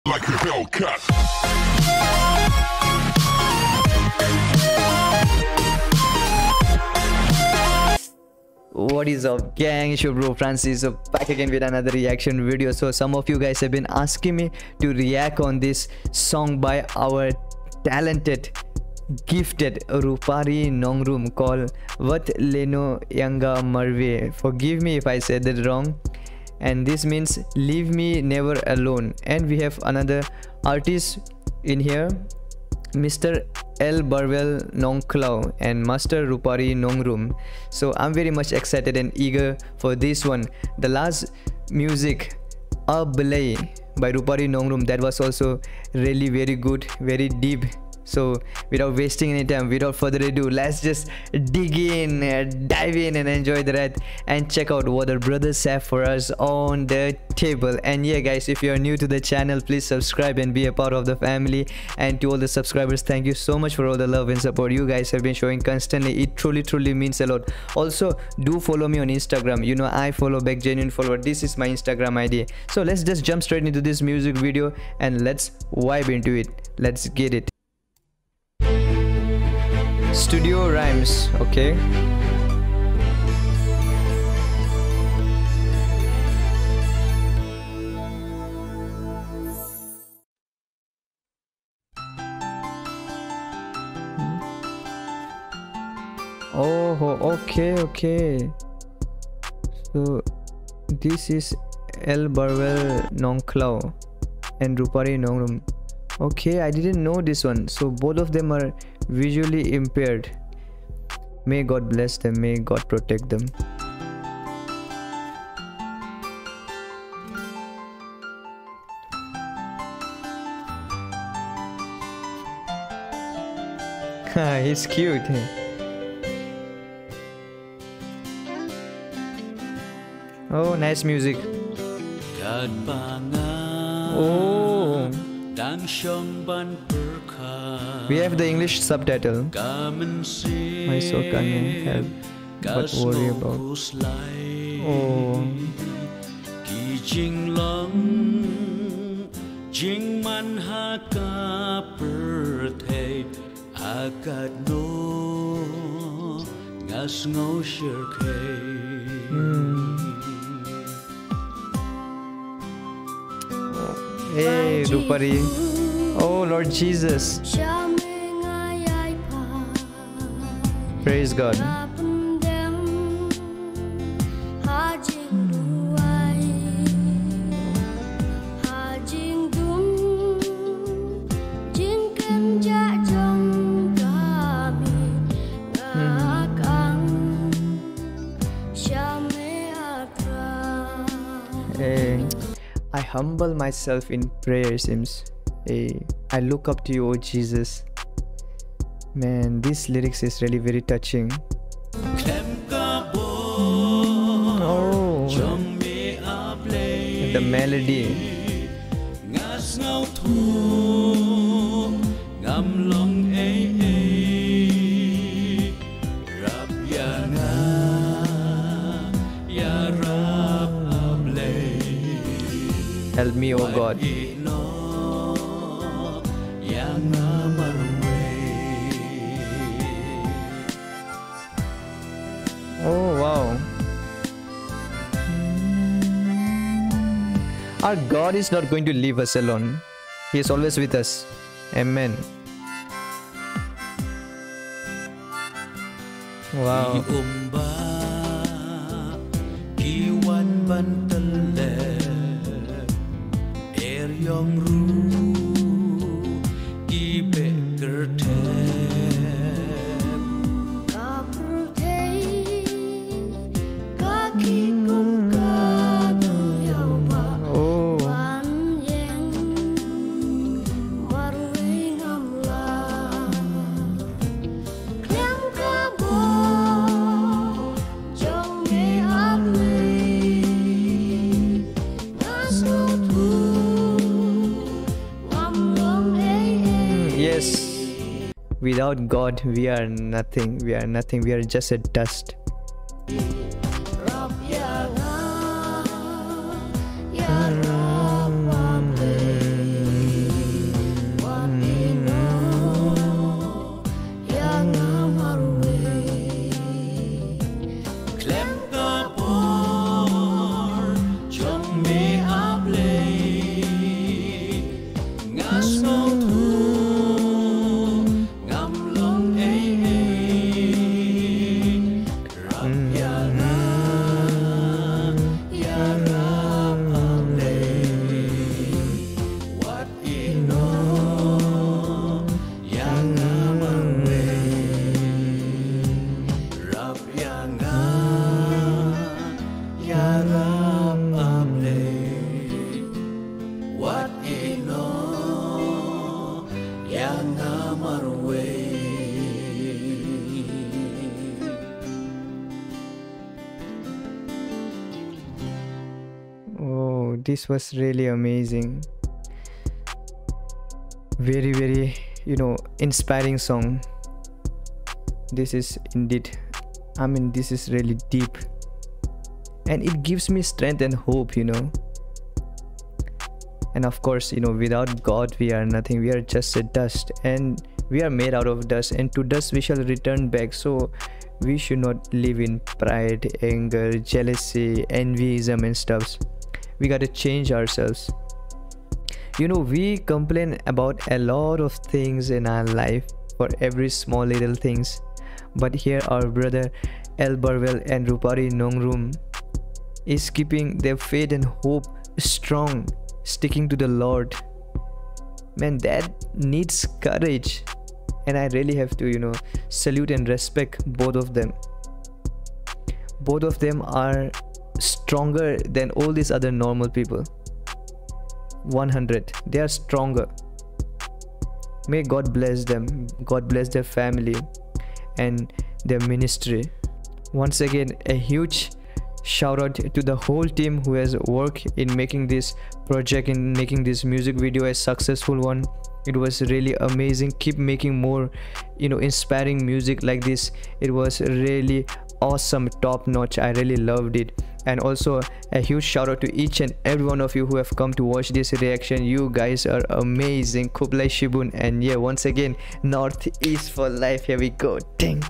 like a Hellcat. What is up, gang? It's your bro Francis, so back again with another reaction video. So some of you guys have been asking me to react on this song by our talented, gifted Rupari Nongrum called What Leno Ïanga Marwei. Forgive me if I said that wrong, and this means leave me never alone. And we have another artist in here, Mr. Elbarwell Nongkhlaw and Master Rupari Nongrum. So I'm very much excited and eager for this one. The last music, Elbarwell by Rupari Nongrum, that was also really very good, very deep. So without wasting any time, without further ado, let's just dig in, dive in and enjoy the ride and check out what our brothers have for us on the table. And yeah guys, if you're new to the channel, please subscribe and be a part of the family. And to all the subscribers, thank you so much for all the love and support you guys have been showing constantly. It truly means a lot. Also do follow me on Instagram. You know, I follow back, genuine follower. This is my Instagram ID. So let's just jump straight into this music video and let's vibe into it. Let's get it. Studio rhymes, okay. Oh, okay. So this is Elbarwell Nongkhlaw and Rupari Nongrum. Okay, I didn't know this one. So both of them are visually impaired. May God bless them, may God protect them. He's cute. Oh, nice music. Oh, we have the English subtitle. My soul can't help but worry about. Oh. Hey, Rupari. Oh, Lord Jesus. Praise God. Hey, I humble myself in prayer, Sims. Hey, I look up to you, oh Jesus. Man, this lyrics is really very touching. Oh, the melody. Help me, oh God. Oh wow. Our God is not going to leave us alone. He is always with us. Amen. Wow. Without God, we are nothing. We are nothing. We are just a dust. this was really amazing. Very inspiring song. This is indeed, I mean, this is really deep, and it gives me strength and hope. And of course, without God we are nothing. We are just a dust, and we are made out of dust, and to dust we shall return back. So we should not live in pride, anger, jealousy, envyism and stuffs. We gotta change ourselves. We complain about a lot of things in our life, for every small little things, but here our brother Elbarwell and Rupari Nongrum is keeping their faith and hope strong, sticking to the Lord. Man, that needs courage, and I really have to salute and respect both of them. Both of them are stronger than all these other normal people. 100, they are stronger. May God bless them. God bless their family and their ministry. Once again, a huge shout out to the whole team who has worked in making this project, in making this music video a successful one. It was really amazing. Keep making more inspiring music like this. It was really awesome, top notch. I really loved it. And also a huge shout out to each and every one of you who have come to watch this reaction. You guys are amazing. Kublai Shibun. And yeah, once again, Northeast for life. Here we go. Ding.